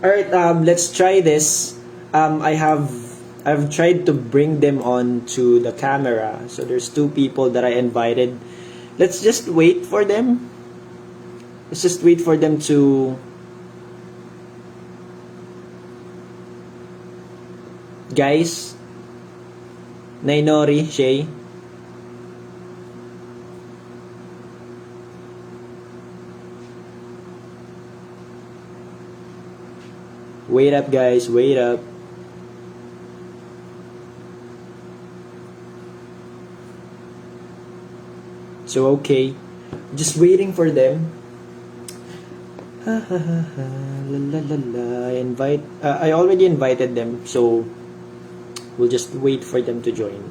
All right, let's try this. I've tried to bring them on to the camera. So there's two people that I invited. Let's just wait for them. Let's just wait for them to guys. Nainori, Shay. Wait up, guys. Wait up. So okay, just waiting for them. La, la, la, la. I already invited them, so we'll just wait for them to join.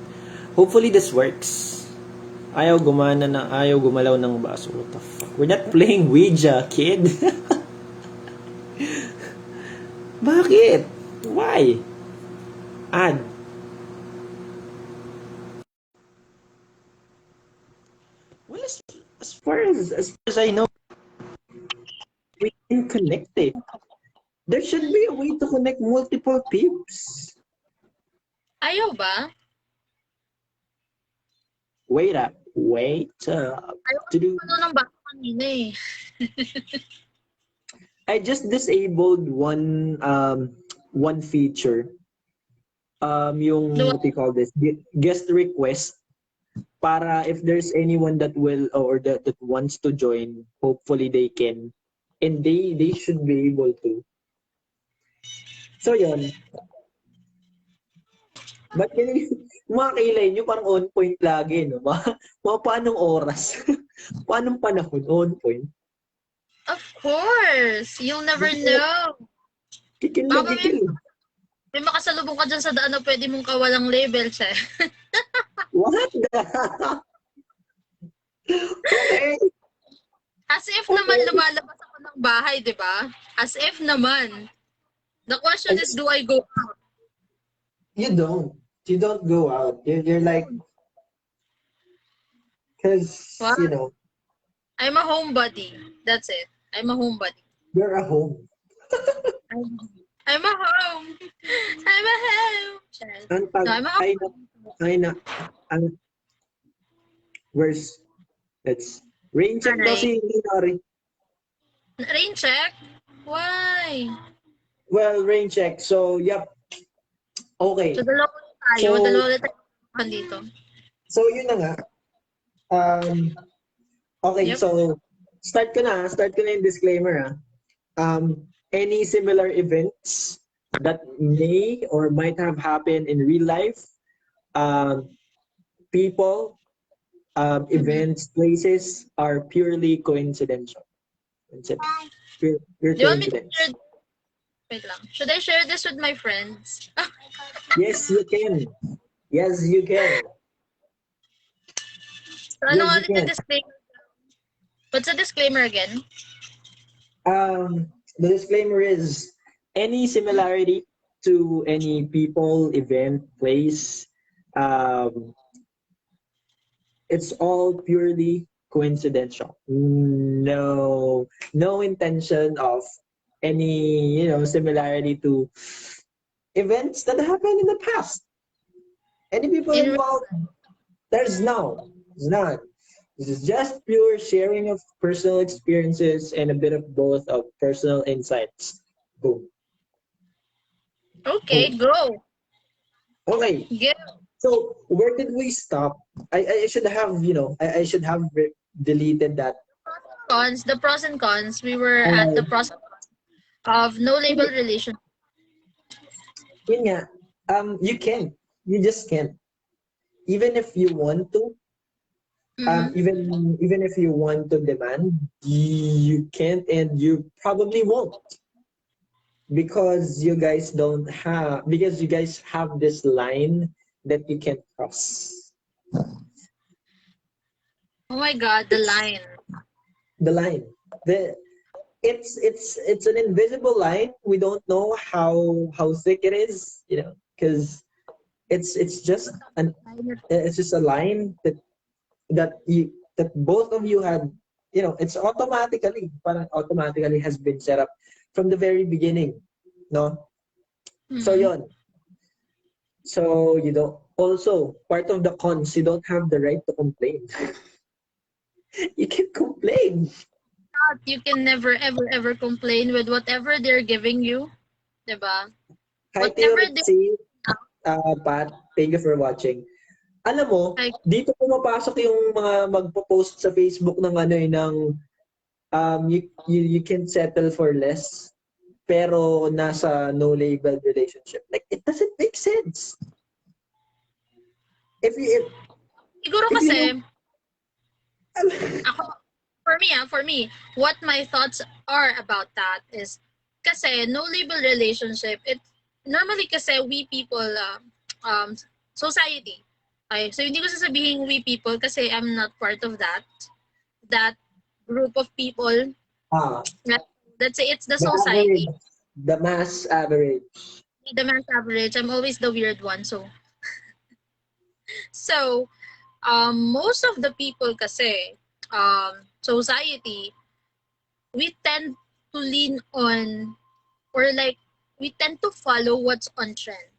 Hopefully this works. Ayaw gumalaw ng baso. What the fuck? We're not playing Ouija, kid. Bakit? Why? Add. Well, as far as I know, we can connect it. There should be a way to connect multiple peeps. Ayaw ba? Wait up. Wait up. Ayaw ko ng baka kanina eh. I just disabled one feature. Yung what do you call this? Guest request. Para if there's anyone that will or that wants to join, hopefully they can. And they should be able to. So yun. Ba't ganyan mga kilay nyo parang on point lagi, no? Mga paanong oras? Paanong panahon? On point? Of course! You'll never know. Kikil na Baka kikil. may makasalubong ka dyan sa daan na pwede mong kawalang label siya. What the? Okay. As if naman lumalabas ako ng bahay, di ba? As if naman. The question is, do I go out? You don't. You don't go out. You're like, because, What? you know, I'm a homebody. That's it. I'm a homebody. you're at home. I'm a home. I'm a home. Ang No, I'm a home. Where's, let's, rain check daw si Minori. Rain check? Why? Well, rain check. So, yep. Okay. So, dalawa tayo. So- Dalawa tayo dito. So, yun na nga. Okay, Yep. so, start ko na yung disclaimer. Any similar events that may or might have happened in real life, people, events, places are purely coincidental. Pure Do you want me to coincidence. share? Wait lang. Should I share this with my friends? Yes, you can. Yes, you can. So, ano Yes, nga you ulit yung can. disclaimer? What's the disclaimer again? The disclaimer is any similarity to any people, event, place, it's all purely coincidental. No intention of any, similarity to events that happened in the past. Any people involved? There's none. This is just pure sharing of personal experiences and a bit of both of personal insights. Boom. Okay, go. Okay. Go. So where did we stop? I should have, I should have deleted that. The pros and cons. We were at the pros and cons of no label relation. Yun nga, you just can't. Even if you want to, even if you want to demand, you can't and you probably won't. Because you guys have this line that you can't cross. Oh my God, the line. The line. It's an invisible line. We don't know how thick it is, because it's just a line that both of you had, it's automatically has been set up from the very beginning. no? So Mm. yon. So you don't also part of the cons, you don't have the right to complain. You can complain. You can never ever ever complain with whatever they're giving you, 'di ba? Hi Tio Whatever they Ritzy, Pat, thank you for watching. Alam mo, like, dito pumapasok yung mga magpo-post sa Facebook ng ano ng you can settle for less pero nasa no label relationship. Like it doesn't make sense. If you siguro if you kasi ako, for me, what my thoughts are about that is kasi no label relationship, it normally kasi we people um society. Okay, so hindi ko sasabihin we people kasi I'm not part of that group of people. ah Let's say it's the the average, society, the mass average. the mass average. I'm always the weird one. So most of the people kasi society, we tend to lean on, or like we tend to follow what's on trend.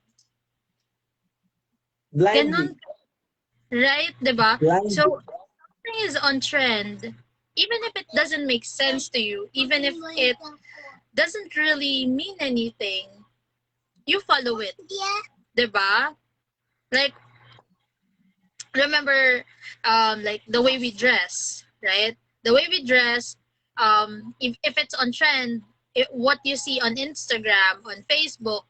Ganon, Blindly. right? 'Di ba? Blindly. So something is on trend, even if it doesn't make sense to you, even if it doesn't really mean anything, you follow it. 'Di ba? Like remember like the way we dress, right? The way we dress, if it's on trend, what you see on Instagram, on Facebook,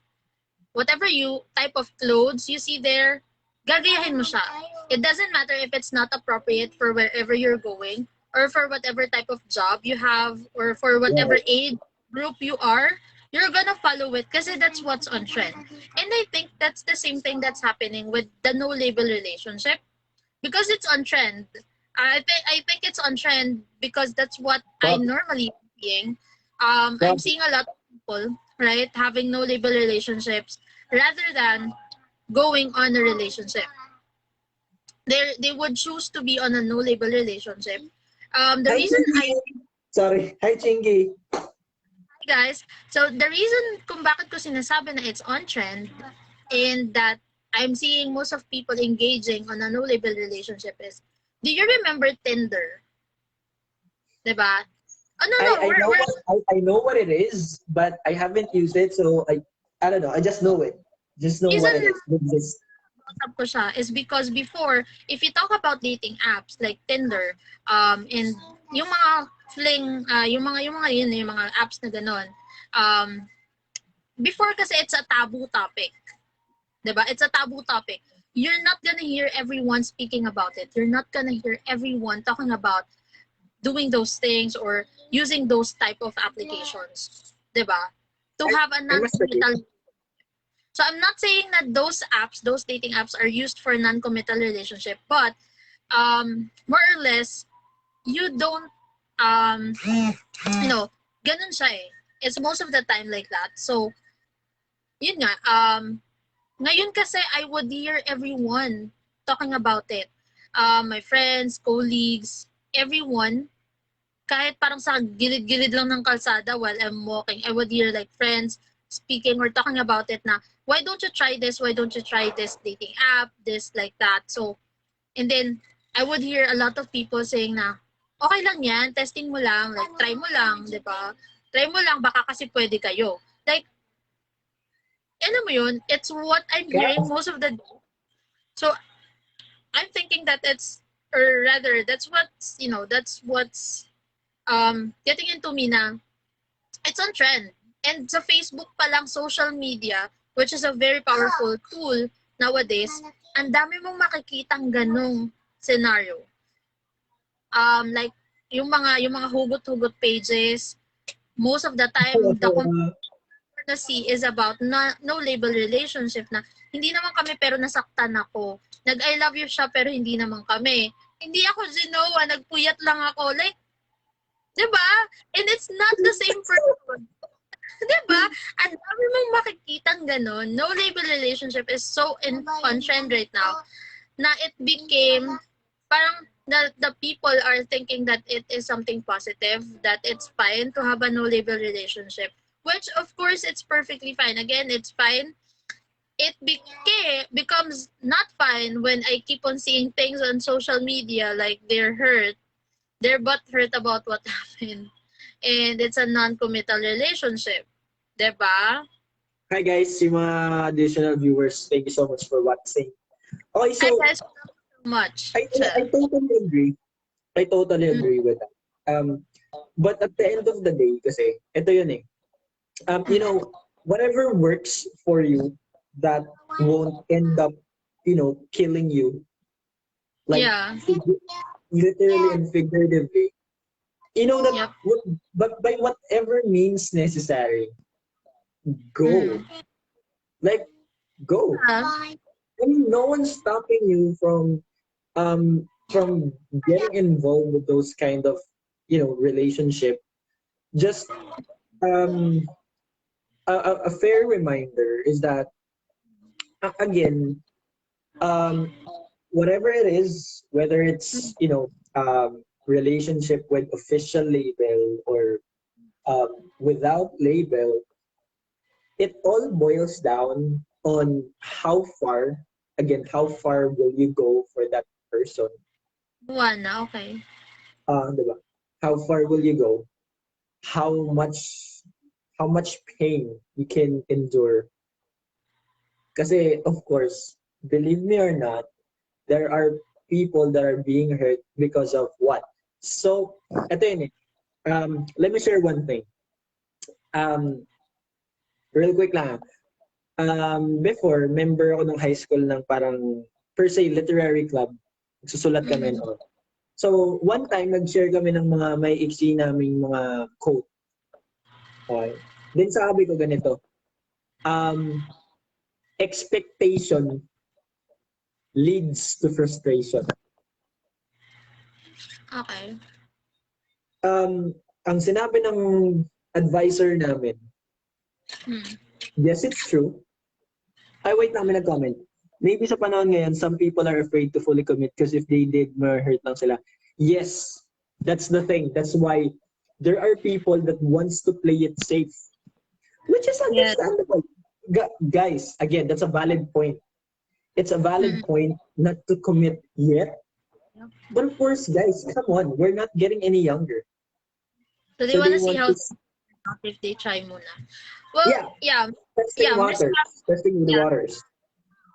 whatever you type of clothes you see there, gagayahin mo siya. It doesn't matter if it's not appropriate for wherever you're going, or for whatever type of job you have, or for whatever Right. age group you are, you're gonna follow it kasi that's what's on trend. And I think that's the same thing that's happening with the no label relationship, because it's on trend. I think it's on trend because that's what I But, normally seeing. I'm but seeing a lot of people, right, having no label relationships rather than going on a relationship. They would choose to be on a no label relationship. The hi reason Chingy. Sorry. Hi Chingy. guys, so the reason kung bakit ko sinasabi na it's on trend and that I'm seeing most of people engaging on a no label relationship is, do you remember Tinder? Diba? Oh, no, no, I know we're I know what it is, but I haven't used it, so I don't know. I just know it. Just know what reason it is. It exists. up ko siya is because before, if you talk about dating apps like Tinder, and yung mga fling, yung mga apps na ganon, before kasi it's a taboo topic. Diba? It's a taboo topic. You're not gonna hear everyone speaking about it. You're not gonna hear everyone talking about doing those things or using those type of applications. Diba? To have a I must agree. non-committal. So I'm not saying that those apps, those dating apps are used for non-committal relationship, but more or less, you don't, ganun siya eh. It's most of the time like that. So, yun nga, ngayon kasi I would hear everyone talking about it. My friends, colleagues, everyone, kahit parang sa gilid-gilid lang ng kalsada while I'm walking, I would hear like friends speaking or talking about it na, why don't you try this? Why don't you try this dating app? This, like that. So, and then, I would hear a lot of people saying na, okay lang yan, testing mo lang, like, try mo lang, di ba? Try mo lang, baka kasi pwede kayo. Like, alam mo yun, it's what I'm Yeah. hearing most of the day. So, I'm thinking that it's, or rather, that's what's getting into me na, it's on trend. And sa Facebook pa lang, social media, which is a very powerful tool nowadays, ang dami mong makikitang ganong scenario. Like, yung mga hugot-hugot pages, most of the time, the na see is about no label relationship na hindi naman kami pero nasaktan ako. Nag-I love you siya pero hindi naman kami. Hindi ako ginawa, nagpuyat lang ako. Like, di ba? And it's not the same person. Di ba? Ang dami mong makikitang ganon. No label relationship is so on trend right now na it became parang the people are thinking that it is something positive, that it's fine to have a no label relationship. which of course it's perfectly fine. Again, it's fine. It becomes not fine when I keep on seeing things on social media like they're but hurt about what happened, and it's a non-committal relationship, 'di ba? Hi guys, yung mga additional viewers, thank you so much for watching. Okay, Hi so guys, thank you so much. I Chill. totally agree. I totally Mm, agree with that. But at the end of the day, kasi, ito yun eh. You mm. know, whatever works for you that won't end up, killing you, like Yeah. literally and figuratively. You know that, Yep. but by whatever means necessary, go. Mm. Like, go. Yeah. I mean, no one's stopping you from getting involved with those kind of relationship. Just um a fair reminder is that again, um whatever it is, whether it's relationship with official label or without label, it all boils down on how far will you go for that person. Buwan na, okay. Diba? How far will you go? How much how much pain you can endure. Kasi of course, believe me or not, there are people that are being hurt because of what? So, ito yun eh. Let me share one thing. Um, real quick lang. Before, member ako ng high school ng parang per se literary club. Susulat kami and Mm-hmm. all. So, one time, nag-share kami ng mga may iksi naming mga quote. Okay. Then sabi ko ganito, um, expectation leads to frustration. Okay. Ang sinabi ng advisor namin, Mm. yes, it's true. Ay, wait lang, may nag-comment. Maybe sa panahon ngayon, some people are afraid to fully commit because if they did, ma-hurt lang sila. Yes, that's the thing. That's why there are people that wants to play it safe, which is Yes. understandable. Guys, again, that's a valid point. It's a valid Mm. point not to commit yet. But of course, guys, come on, we're not getting any younger. So they So they wanna see want how to, if they try muna. Well, yeah, yeah, testing yeah, waters, testing the yeah. waters.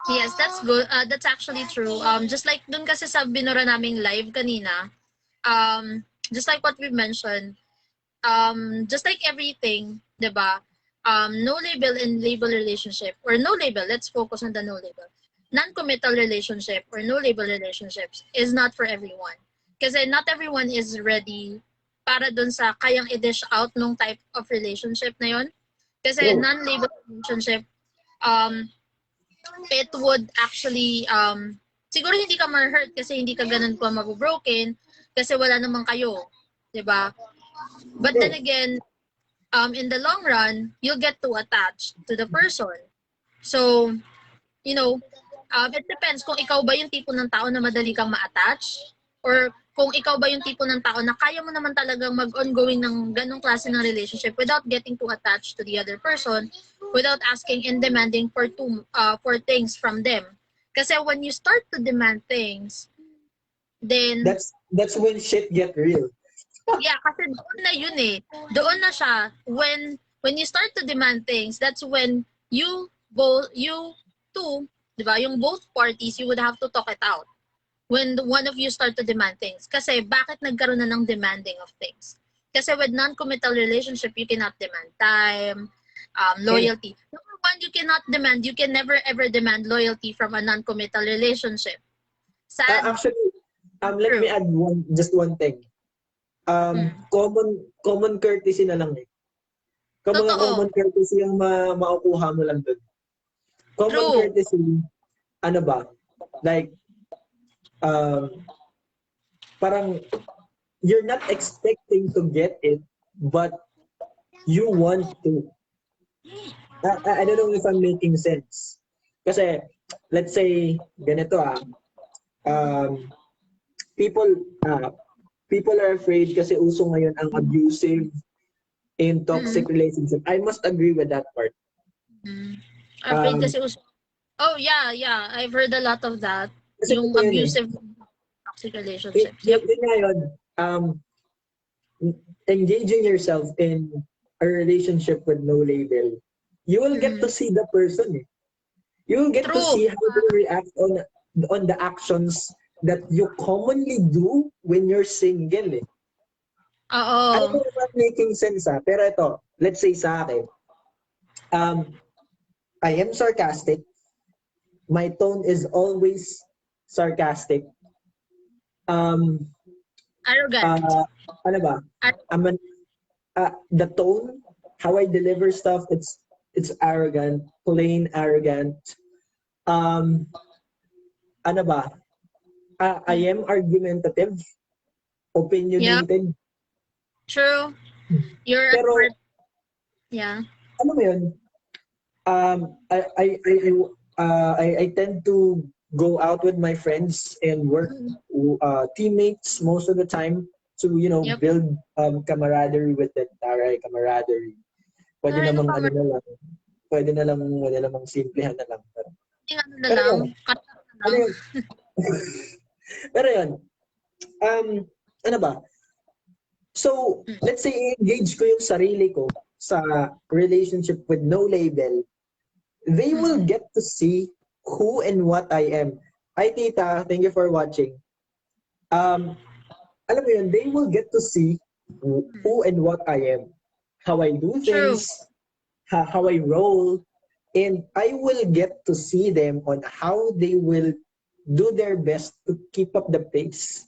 Yes, that's good. That's actually true. Just like dun kasi sa binura naming live kanina, just like what we mentioned, just like everything, 'di ba? No label in label relationship or no label. Let's focus on the no label. Non-committal relationship or no label relationships is not for everyone. Kasi not everyone is ready para dun sa kayang i-dish out nung type of relationship na yon. Kasi True. non-label relationship, um, it would actually, siguro hindi ka ma-hurt kasi hindi ka ganun pa mabobroken kasi wala naman kayo. 'Di ba? But then True. again, in the long run, you'll get too attached to the person. So, you know, it depends kung ikaw ba yung tipo ng tao na madali kang ma-attach or kung ikaw ba yung tipo ng tao na kaya mo naman talagang mag-ongoing ng ganong klase ng relationship without getting too attached to the other person, without asking and demanding for things from them. Kasi when you start to demand things, then That's when shit get real. yeah, kasi doon na yun eh. Doon na siya. When you start to demand things, that's when you two, di ba, yung both parties, you would have to talk it out. When one of you start to demand things. Kasi bakit nagkaroon na ng demanding of things? Kasi with non-committal relationship, you cannot demand time, And loyalty. Number one, you cannot demand, you can never ever demand loyalty from a non-committal relationship. Sad, actually, let me true. add just one thing. Hmm. Common courtesy na lang eh. Mga Totoo. common courtesy yung makukuha mo lang dun. Common True. courtesy, ano ba? Like, um, parang you're not expecting to get it, but you want to. I don't know if I'm making sense. Kasi, let's say, ganito um, people, uh, people are afraid kasi uso ngayon ang abusive in Mm-hmm. toxic relationship. I must agree with that part. Mm. Afraid Um, kasi oh, yeah, yeah. I've heard a lot of that. kasi Yung ito yun eh. abusive toxic relationships. Yep. Yun nga yun. Engaging yourself in a relationship with no label, you will get to Mm. see the person. Eh. You will get to True. see how they react on the actions that you commonly do when you're single. Eh. I don't Oo. know if I'm making sense pero ito, let's say sa akin, um, I am sarcastic. My tone is always sarcastic. Um, Arrogant. uh, ano ba? I'm an, the tone, how I deliver stuff, it's arrogant, plain arrogant. Um, ano ba? I am argumentative, Yep. opinionated, True. You're a pero smart. Yeah. ano mo yun? I tend to go out with my friends and work Mm. teammates most of the time to Yep. build camaraderie with them, taray camaraderie. Pwede Sorry, no namang ano comment. na lang, pwede namang simplehan na lang. Ano na Pero lang. yun, Cut na ano lang. yun? Pero yun, um, ano ba? So, Mm. let's say engage ko yung sarili ko sa relationship with no label, they will Mm. get to see who and what I am. Hi, Tita. Thank you for watching. Um, alam mo yun, they will get to see who and what I am. How I do True. things, how I roll, and I will get to see them on how they will do their best to keep up the pace.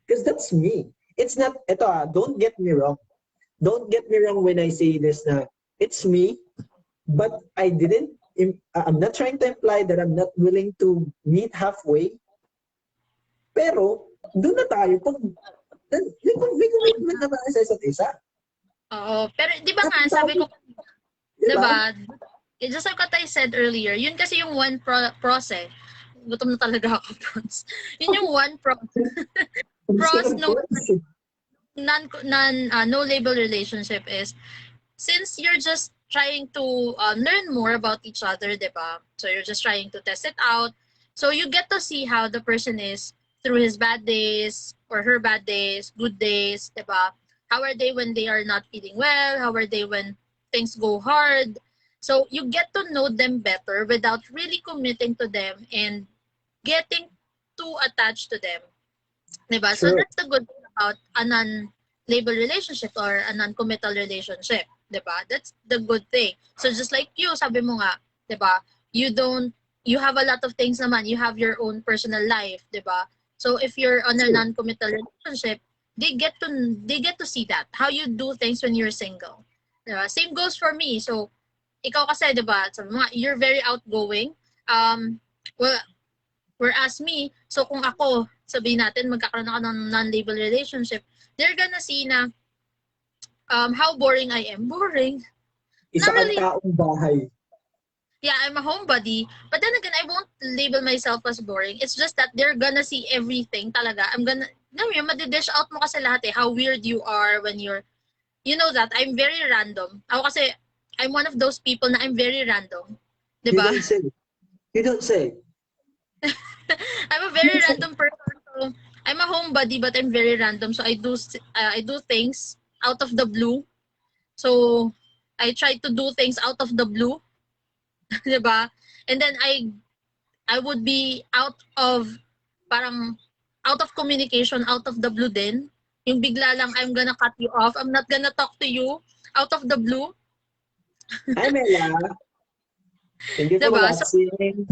Because that's me. It's not, don't get me wrong. Don't get me wrong when I say this na, it's me, but I'm not trying to imply that I'm not willing to meet halfway. Pero, doon na tayo. May commitment na tayo sa isa't isa. Oo. Pero di ba nga, Dapat sabi tayo, ko, di di ba? ba, just like what I said earlier, yun kasi yung one pros eh. Gutom na talaga ako, pros. Yun yung one pros Of nung course. no label relationship is, since you're just trying to learn more about each other, diba? So you're just trying to test it out. So you get to see how the person is through his bad days or her bad days, good days, diba? How are they when they are not feeling well? How are they when things go hard? So you get to know them better without really committing to them and getting too attached to them. Diba? So True. that's the good thing about a non-label relationship or a non-committal relationship. Diba? That's the good thing. So just like you, sabi mo nga, diba? You have a lot of things naman. You have your own personal life, diba? So if you're on a True. non-committal relationship, they get to see that. How you do things when you're single. Diba? Same goes for me. So ikaw kasi, diba? Sabi mo nga, you're very outgoing. Well, whereas me, so kung ako, sabihin natin, magkakaroon ako ng non-label relationship, they're gonna see na how boring I am. Boring? Isa Not kang really. taong bahay. Yeah, I'm a homebody. But then again, I won't label myself as boring. It's just that they're gonna see everything talaga. No, yung madidish out mo kasi lahat eh. How weird you are when you know that, I'm very random. Ako kasi, I'm one of those people na I'm very random. You Diba? don't say. You don't say. I'm a very random person. So I'm a homebody, but I'm very random. So I do things out of the blue. So I try to do things out of the blue, 'di ba? And then I would be parang out of communication, out of the blue din. Yung bigla lang, I'm gonna cut you off. I'm not gonna talk to you out of the blue, Hi, Mela. Thank you 'di for ba? So watching.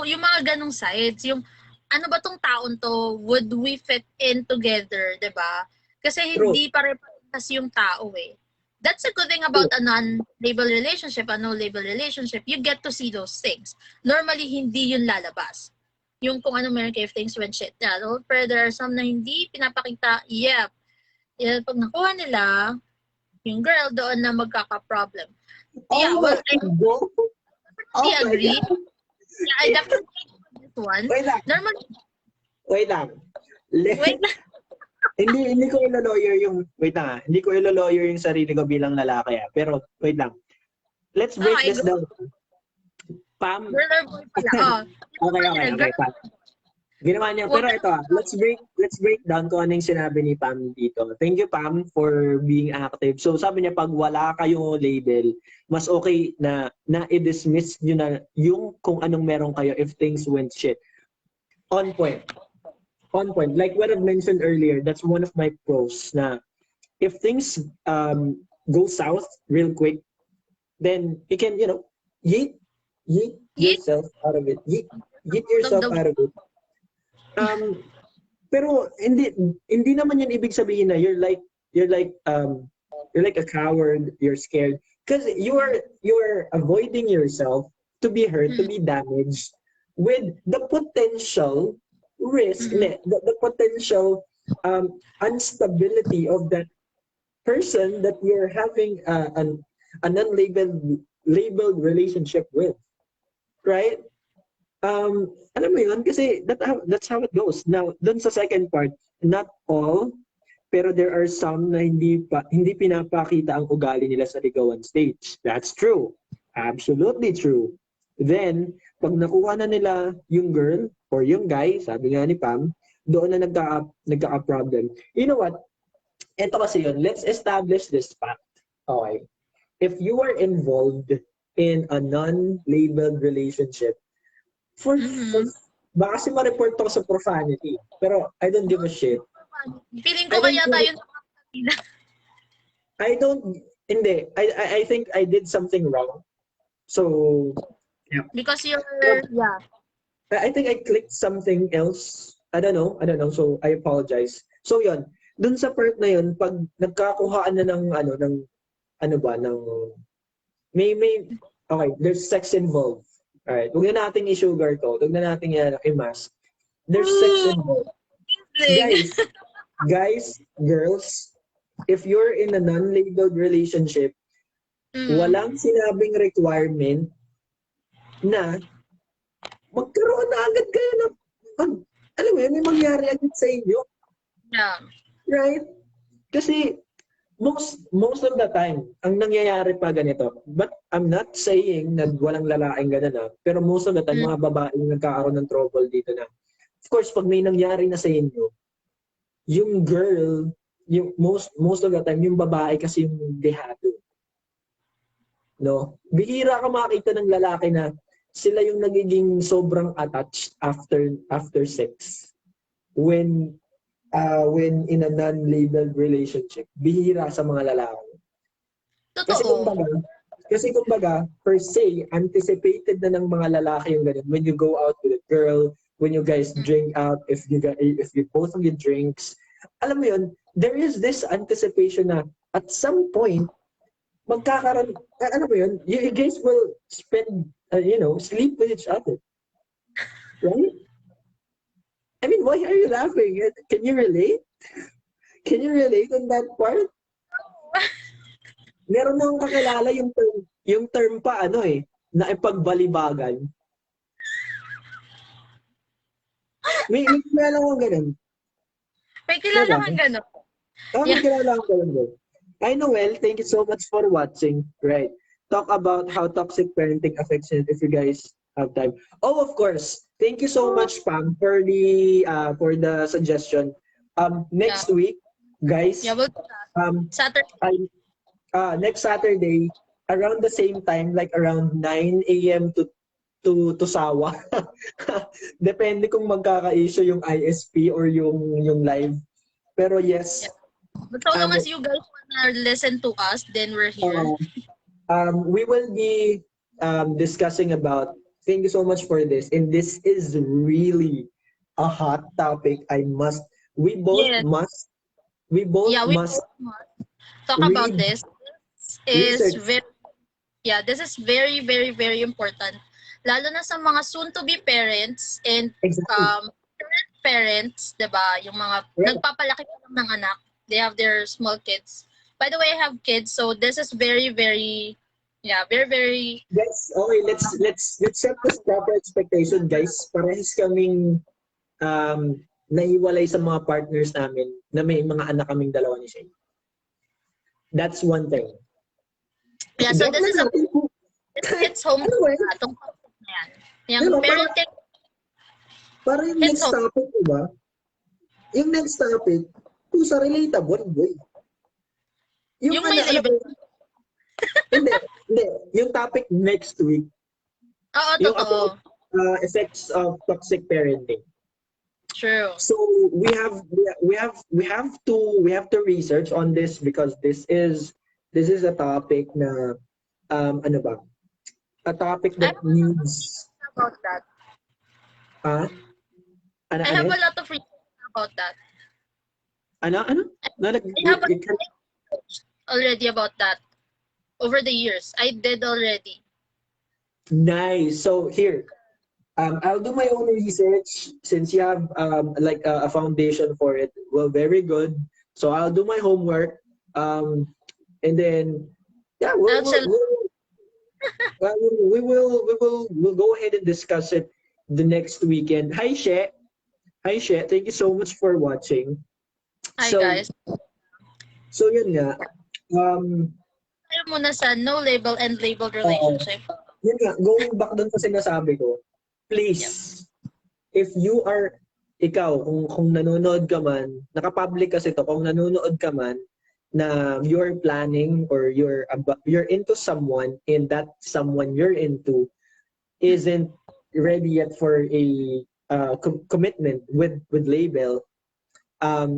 yung mga ganong sides, yung ano ba tong taon to, would we fit in together, 'di ba? Kasi True. hindi pare-parehas yung tao eh. That's a good thing True. about a non-label relationship, a no-label relationship. You get to see those things. Normally, hindi yun lalabas. Yung kung ano meron kayo things when shit. Yeah, pero there are some na hindi pinapakita. Yep. Yeah, pag nakuha nila, yung girl doon na magkaka-problem. Yeah, Oh well, my I God. definitely Oh my agree. God. Yeah, I definitely agree with this one. Wait lang. Normally, Wait lang. wait lang. hindi ko ilo-lawyer yung, wait lang hindi ko ilo-lawyer yung sarili ko bilang lalaki Pero, wait lang. Let's break Okay, this go. down. Pam, Girl or boy pala. Oh. okay, Pam. Ginawa niya, Huwag pero ito let's break down kung ano yung sinabi ni Pam dito. Thank you, Pam, for being active. So, sabi niya, pag wala kayong label, mas okay na i-dismiss nyo na yung kung anong meron kayo if things went shit. On point. On point. Like what I've mentioned earlier, that's one of my pros na if things go south real quick, then you can, yeet, yeet yeet. yourself out of it. Yeet Love yourself the out of it. Pero hindi naman yun ibig sabihin na you're like a coward, you're scared because you're avoiding yourself to be hurt, to be damaged with the potential risk, the potential instability of that person that you're having an unlabeled relationship with, right? Alam mo yun, kasi that's how it goes. Now, dun sa second part, not all, pero there are some na hindi pinapakita ang ugali nila sa ligawan stage. That's true. Absolutely true. Then, pag nakuha na nila yung girl or yung guy, sabi nga ni Pam, doon na nagka-problem. You know what? Ito kasi yun. Let's establish this fact. Okay. If you are involved in a non-labeled relationship, baka kasi ma-report ako sa profanity. Pero I don't give a shit. Feeling ko kaya tayo I don't, hindi. I think I did something wrong. So, yeah. because you're, yeah. I think I clicked something else. I don't know. So, I apologize. So, yun. Dun sa part na yun, pag nagkakuhaan na okay, there's sex involved. Alright, huwag na nating i-sugarcoat. Huwag na nating i-mask. There's sex involved. Guys, girls, if you're in a non-labeled relationship, walang sinabing requirement na magkaroon na agad kayo ng, alam mo yun, may mangyari agad sa inyo. Yeah. Right? Kasi most of the time, ang nangyayari pa ganito, but I'm not saying na walang lalaking ganun pero most of the time, mga babae nagkakaroon ng trouble dito na. Of course, pag may nangyari na sa inyo, yung girl, yung most of the time, yung babae kasi yung dehado. No? Bihira ka makita ng lalaki na sila yung nagiging sobrang attached after sex. When in a non-labeled relationship, bihira sa mga lalaki. Totoo. Kasi kumbaga, per se, anticipated na ng mga lalaki yung ganun. When you go out with a girl, when you guys drink out, if you both of you drinks, alam mo yun, there is this anticipation na at some point, magkakaroon, ano mo yun, you guys will spend, sleep with each other. Right? I mean, why are you laughing? Can you relate? Can you relate on that part? Meron nang kakilala yung term pa na ipagbalibagan. May kilala kong ganun. May kilala kang ganun. May kilala kong ganun. Hi Noel, thank you so much for watching. Right. Talk about how toxic parenting affects you if you guys have time. Oh, of course. Thank you so much, Pam, for the suggestion. Next week, guys. Yeah, we'll do that. Saturday. Next Saturday, around the same time, like around 9 a.m. to Sawa. Depende kung magkaka-issue yung ISP or yung live. Pero yes. Yeah. But so long as you guys wanna listen to us, then we're here. We will be discussing about, thank you so much for this. And this is really a hot topic. We both must talk about this. This is this is very, very, very important. Lalo na sa mga soon-to-be parents and current parents, diba? Yung mga nagpapalaki pa lang ng anak. They have their small kids. By the way, I have kids, so this is very, very, very, very... Yes, okay, let's set this proper expectation, guys. Parehas kaming nahiwalay sa mga partners namin na may mga anak kaming dalawa ni Shay. That's one thing. Yeah, so Joke this lang is a natin. hits home Ano ba yun? itong topic na yan. Yung Diba, parenting para yung hits next home. topic, diba? Yung next topic, pusa relatable, boy. Yung may ano ba label. yun? Hindi. Yung topic next week, Oo, yung totoo. about effects of toxic parenting. True. So we have to research on this because this is a topic na ano ba? A topic I that have a lot of needs research about that. ah ano I ano have yun? a lot of research about that. Ano? No, I have a research already about that over the years. I did already. nice. So here, I'll do my own research since you have like a foundation for it. Well, very good. So I'll do my homework, and then yeah, I'll chill. we'll go ahead and discuss it the next weekend. Hi, She. Hi, She. Thank you so much for watching. Hi, So, guys. yun nga. Tayo muna sa no label and labeled relationship. Yun nga, going back dun sa sinasabi ko, please, if you are, ikaw, kung nanonood ka man, naka-public kasi to, kung nanonood ka man, na you're planning or you're into someone and that someone you're into isn't ready yet for a commitment with label.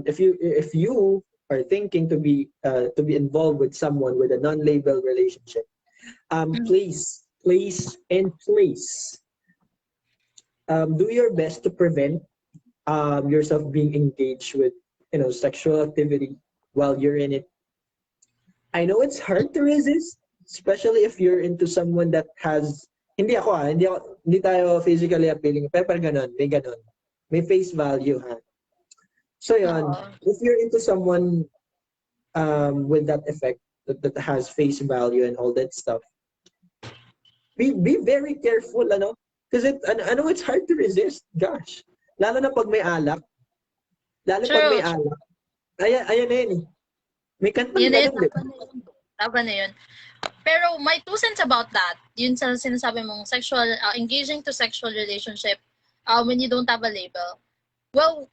If you are thinking to be involved with someone with a non-label relationship, please do your best to prevent yourself being engaged with sexual activity while you're in it. I know it's hard to resist, especially if you're into someone that has hindi tayo physically appealing, pero ganun, may face value, ha. So yun, if you're into someone with that effect that has face value and all that stuff, be very careful, ano, because it's hard to resist, gosh, lalo na pag may alak. True. Ayan na yun eh. May kantang Yun na yun. ganun, di ba? Tama na yun. Pero my 2 cents about that, yun sa sinasabi mong sexual, engaging to sexual relationship when you don't have a label. Well,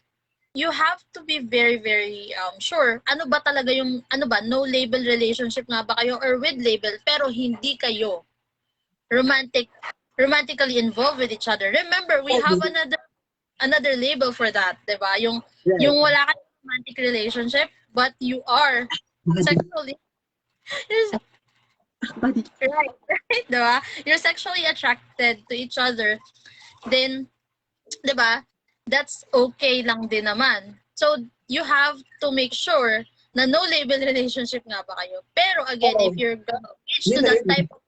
you have to be very, very sure. Ano ba talaga yung, no label relationship nga ba kayo or with label pero hindi kayo romantically involved with each other. Remember, we have another label for that, 'di ba? Yung wala kang romantic relationship but you are sexually right, diba? You're sexually attracted to each other, then, diba, that's okay lang din naman. So, you have to make sure na no label relationship nga ba kayo. Pero again, if you're gonna reach to that type of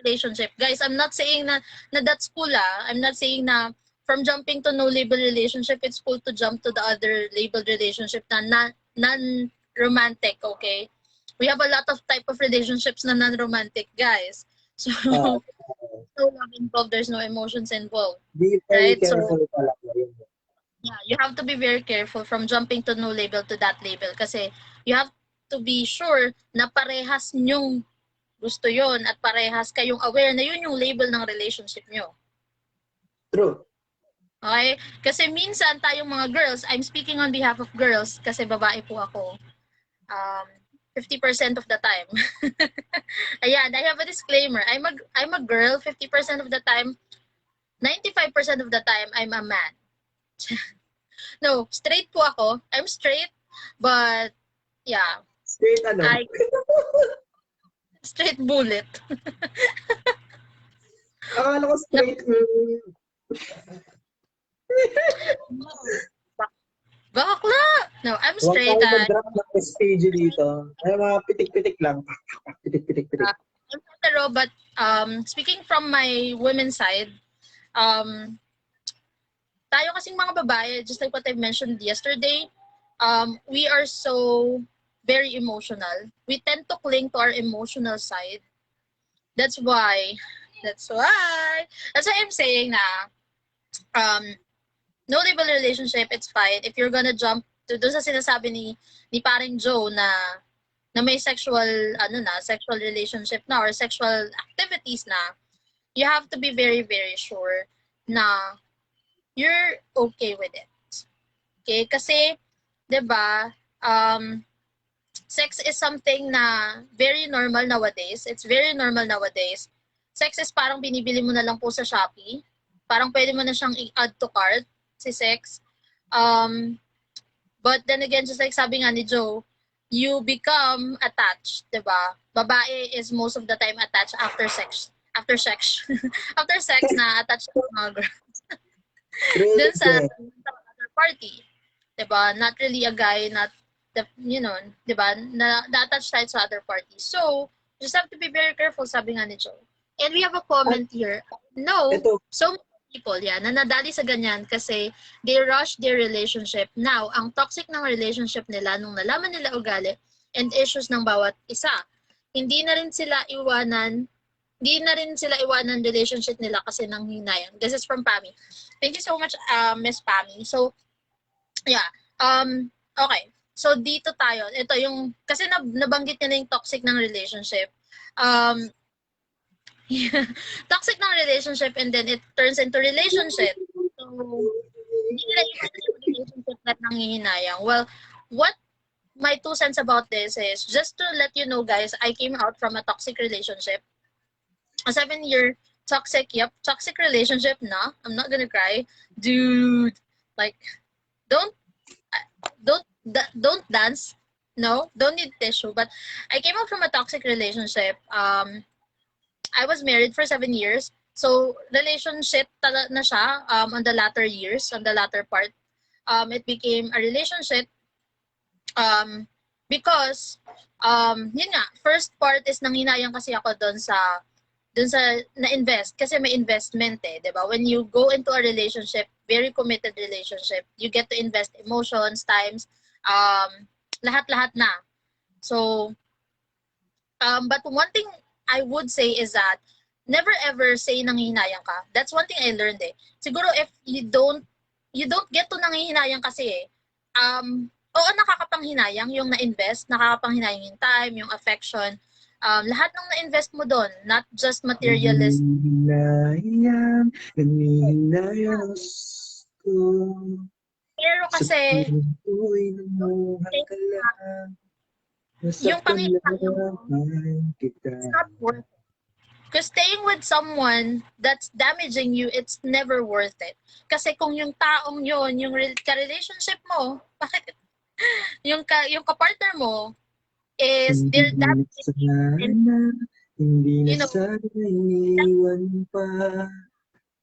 relationship, guys, I'm not saying na that's cool, I'm not saying na from jumping to no label relationship, it's cool to jump to the other labeled relationship na non-romantic, okay? We have a lot of type of relationships na non-romantic, guys. So, no love involved, there's no emotions involved. Be very right? careful pala. Yeah, you have to be very careful from jumping to no label to that label kasi you have to be sure na parehas nyong gusto yon at parehas kayong aware na yun yung label ng relationship nyo. True. Okay? Kasi minsan tayong mga girls, I'm speaking on behalf of girls kasi babae po ako. 50% of the time. Ayan, I have a disclaimer. I'm a girl 50% of the time. 95% of the time, I'm a man. No, straight po ako. I'm straight, but yeah. Straight ano? Straight bullet. Akala ko straight. Bakla! No, I'm Huwag straight. tayo mag-drop ng SPG dito. Ay, mga pitik-pitik lang. Pitik-pitik-pitik. I'm hetero, but speaking from my women's side, tayo kasing mga babae, just like what I mentioned yesterday, we are so very emotional. We tend to cling to our emotional side. That's why I'm saying na no label relationship, it's fine. If you're gonna jump to doon sa sinasabi ni paring Joe na may sexual relationship na or sexual activities na, you have to be very, very sure na you're okay with it. Okay? Kasi, 'di ba, sex is something na very normal nowadays. It's very normal nowadays. Sex is parang binibili mo na lang po sa Shopee. Parang pwede mo na siyang i-add to cart, si sex. But then again, just like sabi nga ni Joe, you become attached, 'di ba? Babae is most of the time attached after sex. After sex. After sex na attached sa mga girls. Dun sa other party. 'Di ba? Not really a guy, not the, 'di ba? Na-attach tayo sa other party. So, just have to be very careful, sabi nga ni Joe. And we have a comment here. No, so many people, na nadali sa ganyan kasi they rush their relationship. Now, ang toxic ng relationship nila nung nalaman nila ugali and issues ng bawat isa, hindi na rin sila iwanan relationship nila kasi ng hinayang. This is from Pami. Thank you so much, Miss Pami. So, yeah. Okay. So, dito tayo. Ito yung, kasi nabanggit niya na yung toxic ng relationship. Toxic ng relationship and then it turns into relationship. So, hindi nila iwanan yung relationship na nanghihinayang. Well, what my 2 cents about this is, just to let you know, guys, I came out from a toxic relationship. A 7-year toxic relationship na. I'm not gonna cry. Dude, like, don't dance. No, don't need tissue. But I came out from a toxic relationship. I was married for 7 years. So, relationship na siya on the latter years, on the latter part. It became a relationship because, yun nga, first part is nanghinayang kasi ako doon sa na-invest. Kasi may investment di ba? When you go into a relationship, very committed relationship, you get to invest emotions, times, lahat-lahat na. So, but one thing I would say is that never ever say nanghihinayang ka. That's one thing I learned Siguro if you don't get to nanghihinayang kasi oo, nakakapanghinayang yung na-invest, nakakapanghinayang yung time, yung affection, lahat ng na-invest mo doon, not just materialist. Pero kasi yung panghihinayang it's not worth it. Because staying with someone that's damaging you, it's never worth it. Kasi kung yung taong yun, yung ka-relationship mo, bakit yung ka-partner mo is they're damaging you, and,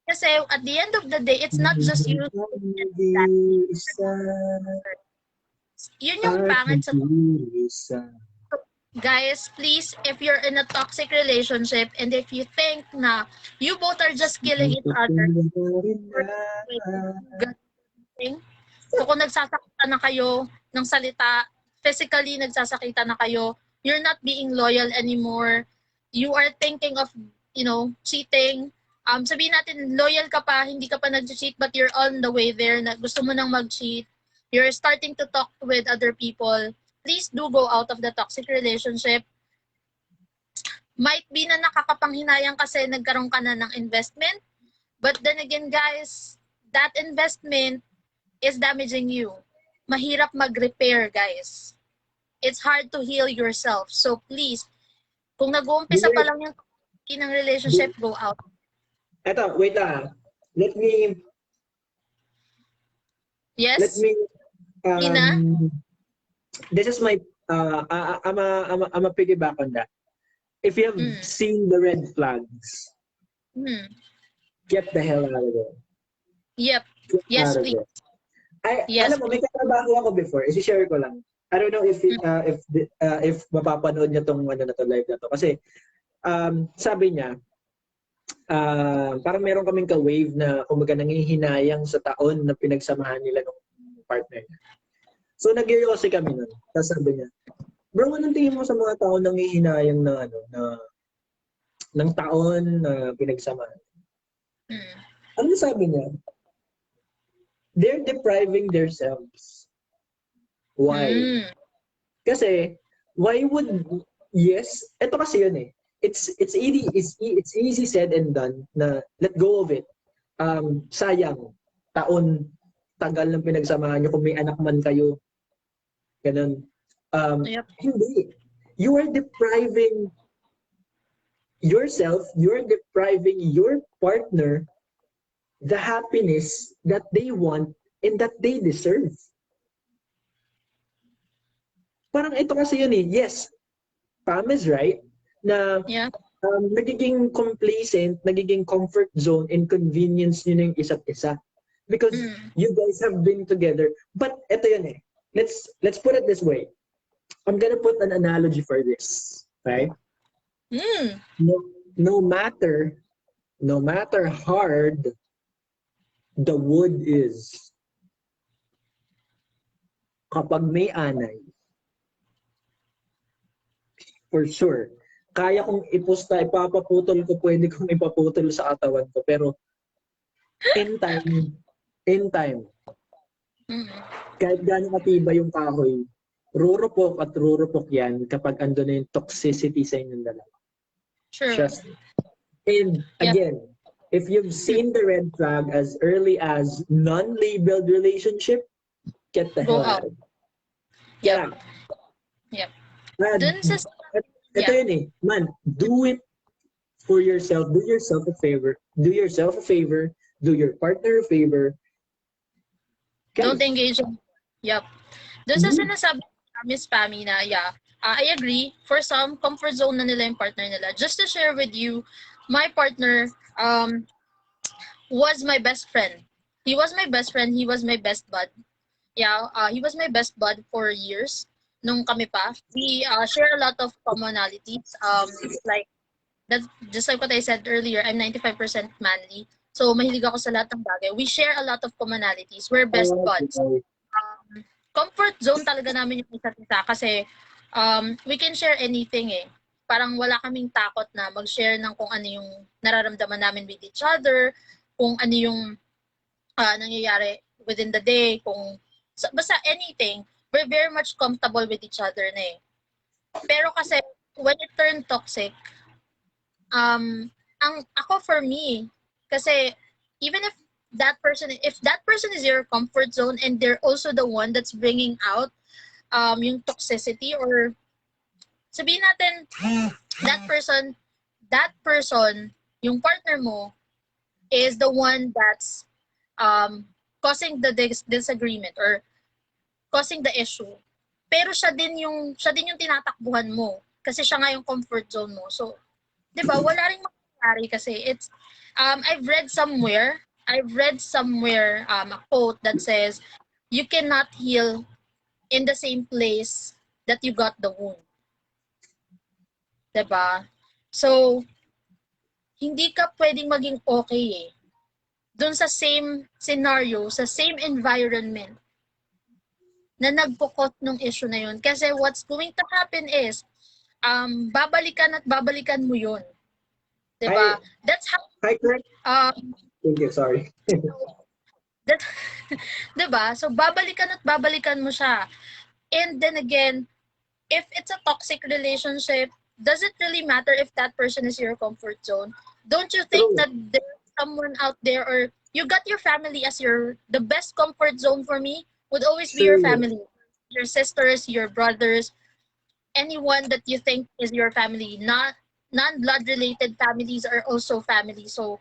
kasi at the end of the day, it's not just you. Yun yung pangit sa guys, please, if you're in a toxic relationship and if you think na you both are just killing each other, so kung nagsasakitan na kayo ng salita, physically nagsasakitan na kayo, you're not being loyal anymore, you are thinking of, cheating, sabihin natin, loyal ka pa, hindi ka pa nag-cheat, but you're on the way there, na gusto mo nang mag-cheat, you're starting to talk with other people, please do go out of the toxic relationship. Might be na nakakapanghinayang kasi nagkaroon ka na ng investment. But then again, guys, that investment is damaging you. Mahirap mag-repair, guys. It's hard to heal yourself. So please, kung nag-uumpisa pa lang yung ng relationship, go out. Eto, wait lang. Let me... Yes? Let me... Ina? This is my I'm a piggyback on that. If you have seen the red flags, get the hell out of there. Yep. Yes, please. Alam mo, may katrabaho ako before. I-share ko lang. I don't know if mapapanood niyo tong live na to. Kasi sabi niya, parang meron kaming ka-wave na kumaga nangihinayang sa taon na pinagsamahan nila ng partner niya. So nag-curiosity kami nun. Tapos sabi niya, bro, anong tingin mo sa mga taon nanghihinayang ng taon na pinagsamahan? Ano sabi niya? they're depriving themselves. Why? Mm. Kasi, why would, yes, ito kasi yun eh. It's easy said and done na let go of it. Sayang, taon, tagal ng pinagsamahan nyo kung may anak man kayo, ganun. Yep. Hindi. You are depriving yourself, you're depriving your partner the happiness that they want and that they deserve. Parang ito kasi yun eh. Yes, Pam is right na Yeah. nagiging complacent, nagiging comfort zone and convenience nyo ng isa't isa. Because Mm. you guys have been together. But ito yun eh. Let's put it this way. I'm gonna put an analogy for this. Right? Mm. No, no matter hard the wood is, kapag may anay, for sure, kaya kong ipapaputol ko, pwede kong ipaputol sa katawan ko. Pero in time, in time, Mm. kahit gaano katiba yung kahoy, rurupok at rurupok yan kapag ando na yung toxicity sa inyong dalawa. True. Just, and Yep. again, if you've seen the red flag as early as non-labeled relationship, get the Go hell out. out of it. Get Yep. out. Yep. And Dun sa, ito yeah. yun eh, man, do it for yourself. Do yourself a favor. Do yourself a favor. Do your partner a favor. Don't Guys, engage. Yep. Dun sa mhm. sinasabi ni Miss Pammy na, yeah, I agree. For some, comfort zone na nila yung partner nila. Just to share with you, my partner was my best friend. He was my best friend. He was my best bud. Yeah, he was my best bud for years. Nung kami pa, we share a lot of commonalities. Like that, just like what I said earlier, I'm 95% manly. So mahilig ako sa lahat ng bagay. We share a lot of commonalities. We're best buds. Okay. Comfort zone talaga namin yung isa't isa kasi we can share anything eh. Parang wala kaming takot na mag-share ng kung ano yung nararamdaman namin with each other, kung ano yung nangyayari within the day, kung basta anything, we're very much comfortable with each other na eh. Pero kasi when it turned toxic, ako for me, kasi even if that person is your comfort zone and they're also the one that's bringing out yung toxicity, or sabihin natin that person yung partner mo is the one that's causing the disagreement or causing the issue, pero siya din yung tinatakbuhan mo kasi siya nga yung comfort zone mo. So 'di ba, wala ring mangyayari kasi it's I've read somewhere a quote that says you cannot heal in the same place that you got the wound. 'Di ba? So hindi ka pwedeng maging okay eh doon sa same scenario, sa same environment na nagpo-cause nung issue na yun. Kasi what's going to happen is babalikan at babalikan mo yun. 'Di Hi, ba? That's how hi, Kurt. um Thank you, sorry. that 'di ba? So babalikan at babalikan mo siya. And then again, if it's a toxic relationship, does it really matter if that person is your comfort zone? Don't you think True, that there's someone out there, or you got your family as the best comfort zone? For me would always be your true. family, your sisters, your brothers, anyone that you think is your family. Not non-blood related families are also family. So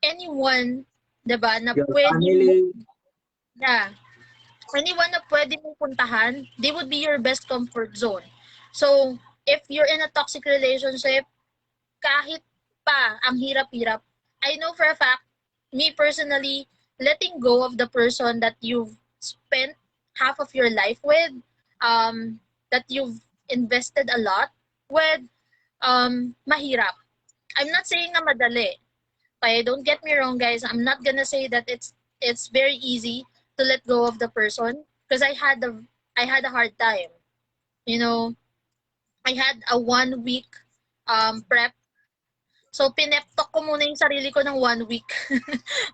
anyone, 'di ba, na Your pwede mo, family, yeah, anyone na pwede mong puntahan, they would be your best comfort zone. So, if you're in a toxic relationship, kahit pa ang hirap-hirap, I know for a fact, me personally, letting go of the person that you've spent half of your life with, that you've invested a lot with, mahirap. I'm not saying na madali. Okay, don't get me wrong, guys. I'm not gonna say that it's very easy to let go of the person because I had a hard time. You know, I had a 1 week prep So, pineptok ko muna yung sarili ko ng 1 week.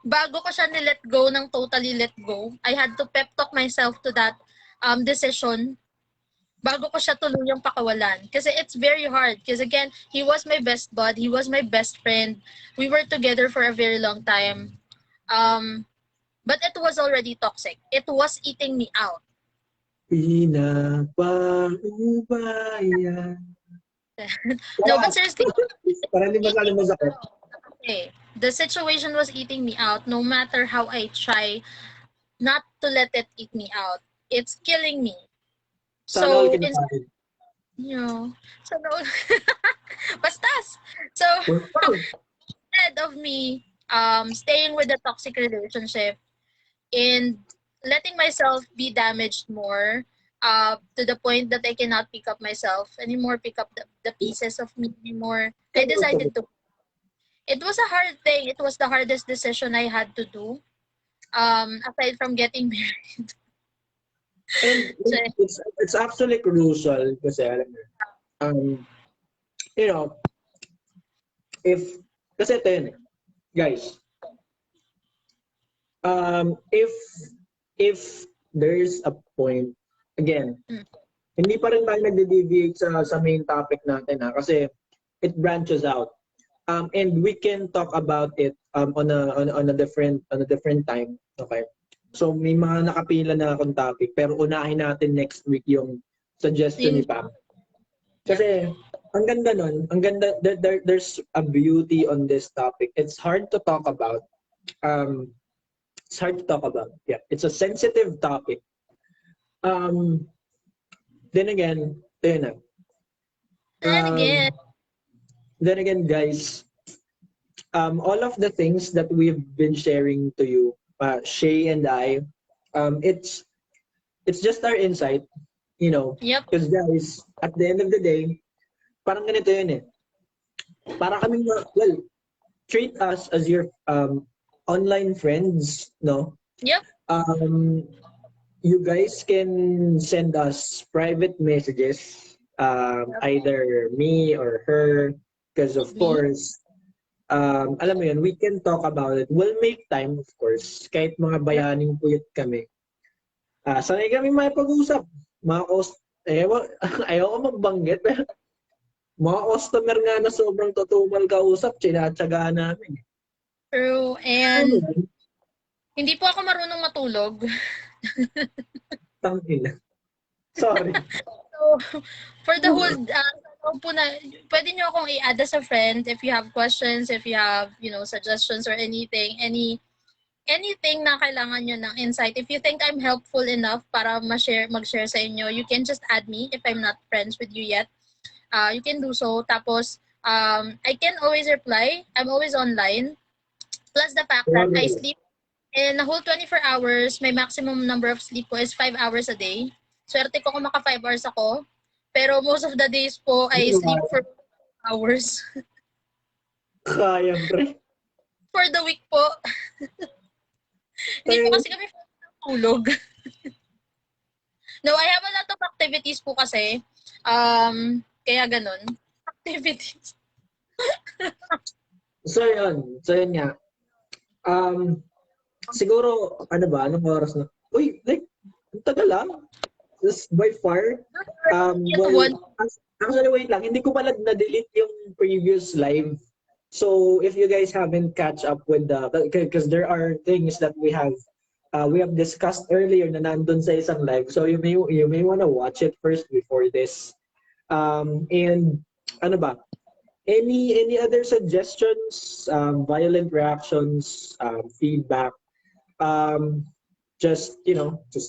Bago ko siya ni-let go ng totally let go, I had to pep talk myself to that decision bago ko siya tuluyang pakawalan. Kasi it's very hard. Because again, he was my best bud. He was my best friend. We were together for a very long time. But it was already toxic. It was eating me out. Pinapaubaya. No, but seriously, Parang di masyado masakit. okay. The situation was eating me out no matter how I try not to let it eat me out. It's killing me. Sana all So, kinakain. so no, bastas. So, instead of me staying with a toxic relationship and letting myself be damaged more to the point that I cannot pick up myself anymore, pick up the pieces of me anymore, I decided to. It was a hard thing. It was the hardest decision I had to do. Aside from getting married. And So, it's actually crucial kasi alam mo, you know, if kasi ito yun, guys, if there's a point, again, hindi pa rin tayo nagde-deviate sa main topic natin kasi it branches out. And we can talk about it on a different time. Okay. So may mga nakapila na akong topic pero unahin natin next week yung suggestion ni Pam. Kasi ang ganda nun, ang ganda there's a beauty on this topic. It's hard to talk about. It's hard to talk about. Yeah, it's a sensitive topic. Then again, yun na. Then again, guys, all of the things that we've been sharing to you, Shay and I, it's just our insight, you know. yep. Because guys, at the end of the day, parang ganito yun eh. Para kaming, well, treat us as your online friends, no? Yep. You guys can send us private messages, either me or her, because of course, alam mo yun, we can talk about it. We'll make time, of course, kahit mga bayaning puyat kami. Sanay kami pag-usap. Ayaw ko magbanggit. Mga customer nga na sobrang tutumal kausap, tinatsaga namin. True. And hindi po ako marunong matulog. Tangina. Sorry. So, for the whole, pwede nyo akong i-add as a friend if you have questions, if you have, suggestions or anything na kailangan nyo ng insight. If you think I'm helpful enough para mag-share sa inyo, you can just add me if I'm not friends with you yet. You can do so. Tapos, I can always reply. I'm always online. Plus the fact that I sleep in a whole 24 hours, my maximum number of sleep ko is 5 hours a day. Swerte ko kung maka 5 hours ako. Pero most of the days po, I sleep for hours. Kaya, pre. For the week po. Hindi po kasi kami tulog. No, I have a lot of activities po kasi. Kaya ganun. Activities. So yun nga. Siguro, anong oras na? Uy, like, ang tagal lang. Just by far. Actually, wait lang. Hindi ko pala na-delete yung previous live. So, if you guys haven't catch up with because there are things that we have discussed earlier na nandun sa isang live. So, you may want to watch it first before this. And, ano ba? Any other suggestions, violent reactions, feedback, just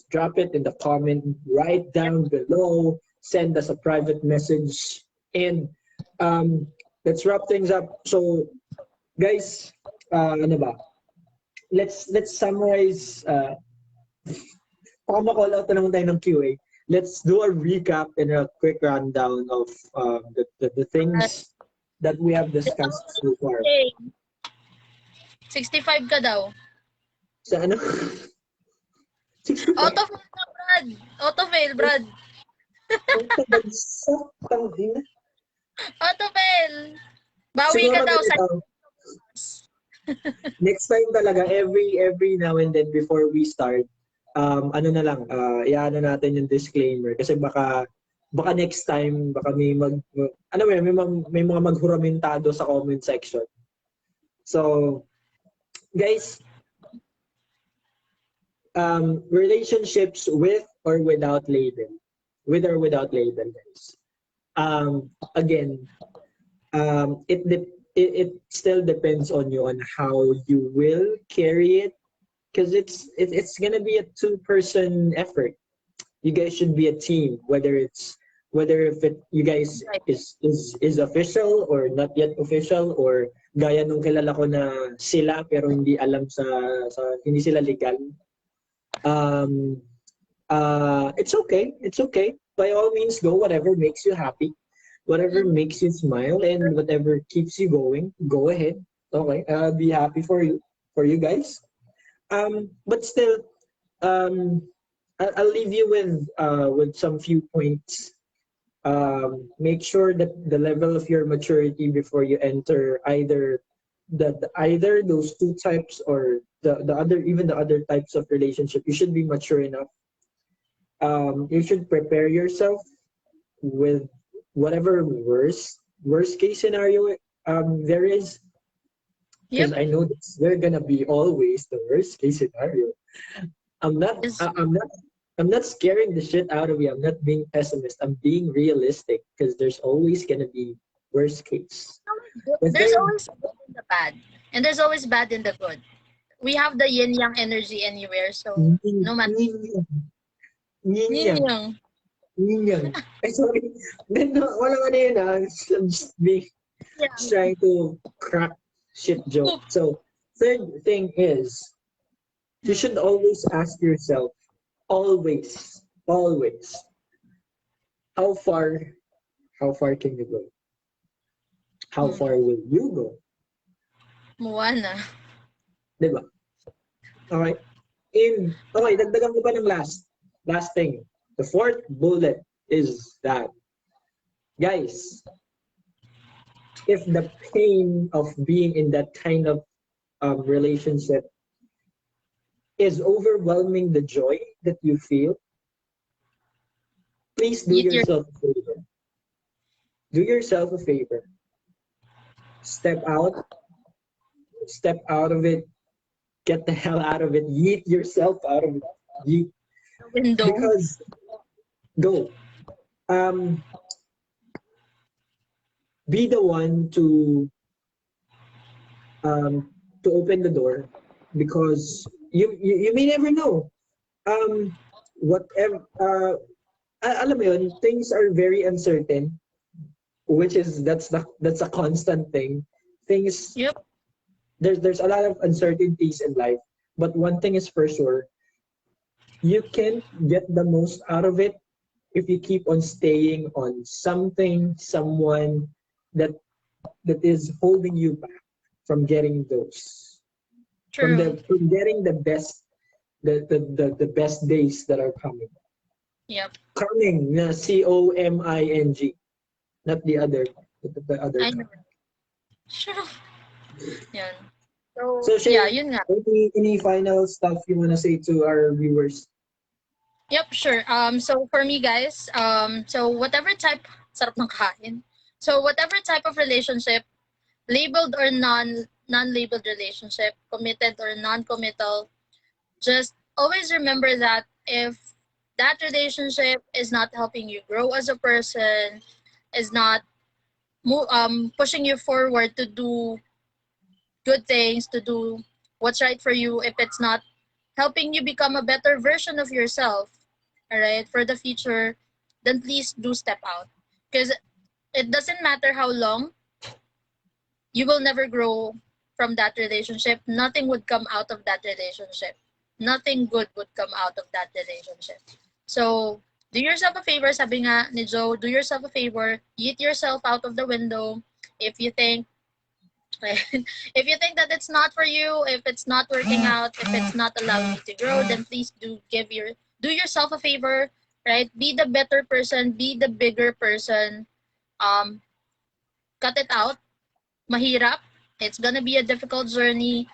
drop it in the comment, write down below, send us a private message, and let's wrap things up. So guys, let's summarize. Baka ma-call out na naman tayo ng QA. Let's do a recap and a quick rundown of the things that we have discussed so far. 65 ka daw. Sa ano? 65. Autofail, Brad. Autofail. Bawi ka Siguro daw sa ganito, next time talaga, every now and then before we start, ano na lang, iano natin yung disclaimer kasi baka next time baka ano ba yun, may mga maghuramentado sa comment section. So, guys, relationships with or without label. With or without label, guys. Again, it still depends on you on how you will carry it because it's gonna be a two-person effort. You guys should be a team, whether if you guys is official or not yet official, or gaya nung kilala ko na sila pero hindi alam sa hindi sila legal. Um, it's okay. It's okay. By all means, go whatever makes you happy, whatever makes you smile, and whatever keeps you going. Go ahead. Okay, I'll be happy for you guys. But still, um, I'll leave you with some few points. Make sure that the level of your maturity before you enter either those two types or the other, even the other types of relationship, you should be mature enough. You should prepare yourself with whatever worst case scenario there is, because Yep. I know there's gonna be always the worst case scenario. I'm not Is I, I'm not scaring the shit out of you. I'm not being pessimist. I'm being realistic because there's always gonna be worst case. If there's there, always good in the bad, and there's always bad in the good. We have the yin yang energy anywhere, so no matter. yin Yin yang, yang. yin yang. Ay, sorry. Then, walang ano yun ah. I'm just Yeah. trying to crack shit joke. So, third thing is, you should always ask yourself, always, how far, how far can you go? How far will you go? Moana. Diba? Okay. Okay, dagdagan ko pa ng last thing. The fourth bullet is that, guys, if the pain of being in that kind of relationship is overwhelming the joy that you feel, please do Eat your yourself a favor. Do yourself a favor. Step out, step out of it, get the hell out of it, yeet yourself out of it. Yeet. window. Because go. Um, be the one to open the door because you may never know. Whatever alam mo yun, things are very uncertain, which is that's a constant thing. Things Yep. there's a lot of uncertainties in life, but one thing is for sure, you can get the most out of it if you keep on staying on something, someone that that is holding you back from getting those, True. from getting the best, the best days that are coming. Yep. Coming na COMING, not the other I know. kind. True. Yan. So, So yeah, Shay, yun nga. any final stuff you wanna say to our viewers? Yep, sure. So for me, guys, so whatever type, sarap ng kain. So whatever type of relationship, labeled or non-labeled relationship, committed or non-committal, just always remember that if that relationship is not helping you grow as a person, is not pushing you forward to do good things, to do what's right for you, if it's not helping you become a better version of yourself, all right, for the future, then please do step out. Because it doesn't matter how long, you will never grow from that relationship. Nothing would come out of that relationship. Nothing good would come out of that relationship. So, do yourself a favor, sabi nga ni Joe, do yourself a favor, yeet yourself out of the window if you think if you think that it's not for you, if it's not working out, if it's not allowing you to grow, then please do yourself a favor, right? Be the better person, be the bigger person. Um, cut it out. mahirap. It's gonna be a difficult journey.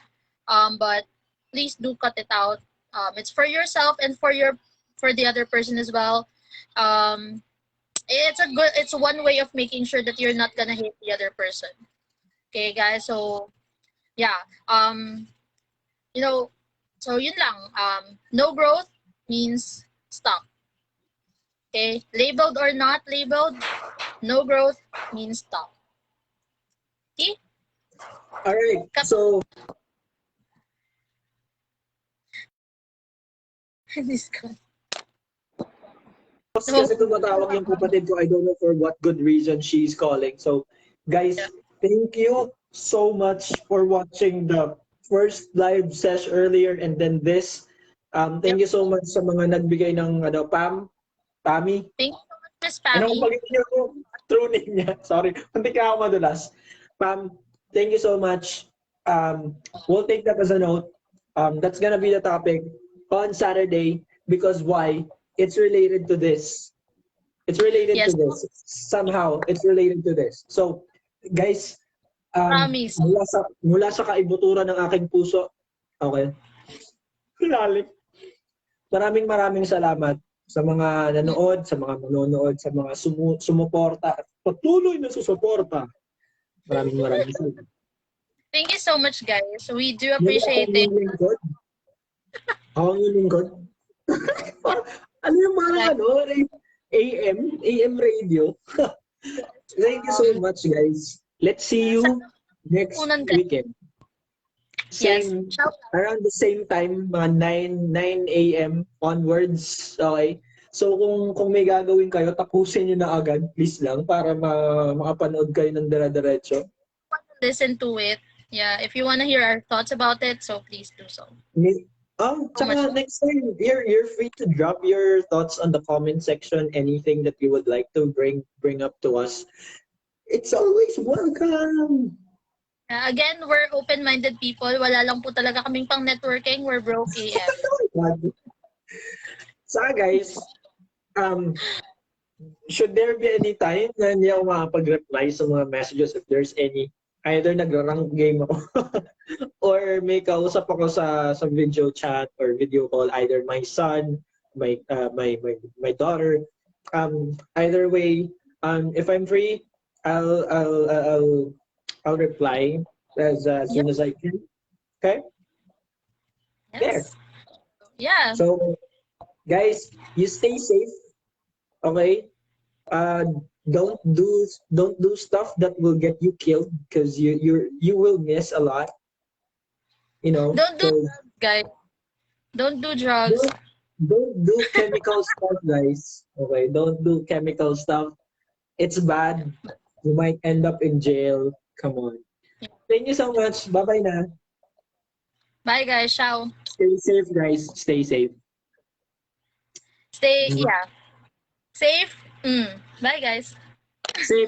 But please do cut it out. It's for yourself and for the other person as well. Um, it's one way of making sure that you're not gonna hate the other person. Okay, guys. So yeah. You know, so yun lang. No growth means stop. Okay, labeled or not labeled, no growth means stop. Okay. All right. So, This guy. kasi tumatawag yung kapatid ko. I don't know for what good reason she's calling. So, guys, Yeah. thank you so much for watching the first live session earlier and then this. Thank you so much sa mga nagbigay ng Pami. Thank you so much, Miss Ano Pammy. kung pag niyo ko true name niya? Sorry, hindi ka ako madulas. Pam, thank you so much. We'll take that as a note. That's gonna be the topic on Saturday because why? It's related to this. It's related to Yes, this. Somehow, it's related to this. So, guys, promise. mula sa kaibuturan ng aking puso, okay? Lalim. Maraming salamat sa mga nanood, sa mga manonood, sa mga sumuporta at patuloy na susuporta. Maraming salamat. Thank you so much, guys. We do Yun appreciate ako it. yung lingkod. Ako yung lingkod. Ano yung mga AM radio. Thank you so much, guys. Let's see you next weekend. Same, Yes. around the same time, mga 9 a.m. onwards. Okay? So kung may gagawin kayo, tapusin nyo na agad, please lang, para makapanood kayo ng dire-diretso. Listen to it. Yeah, if you want to hear our thoughts about it, so please do so. Tsaka next time, you're free to drop your thoughts on the comment section, anything that you would like to bring up to us. It's always welcome. Again, we're open-minded people. Wala lang po talaga kaming pang networking. We're broke AF. So guys, should there be any time na hindi ako makapag-reply sa mga messages if there's any, either nagra-rank game ako or may kausap ako sa video chat or video call, either my son, my daughter, either way, if I'm free, I'll reply as soon as I can. Okay? Yes. There. Yeah. So, guys, you stay safe. Okay? Don't do stuff that will get you killed because you will miss a lot. You know. Don't do drugs, guys. Don't do drugs. Don't do chemical stuff, guys. Okay? Don't do chemical stuff. It's bad. You might end up in jail. Come on. Thank you so much. Bye-bye na. Bye, guys. Ciao. Stay safe, guys. Stay safe. Stay, yeah. Safe. Bye, guys. Safe.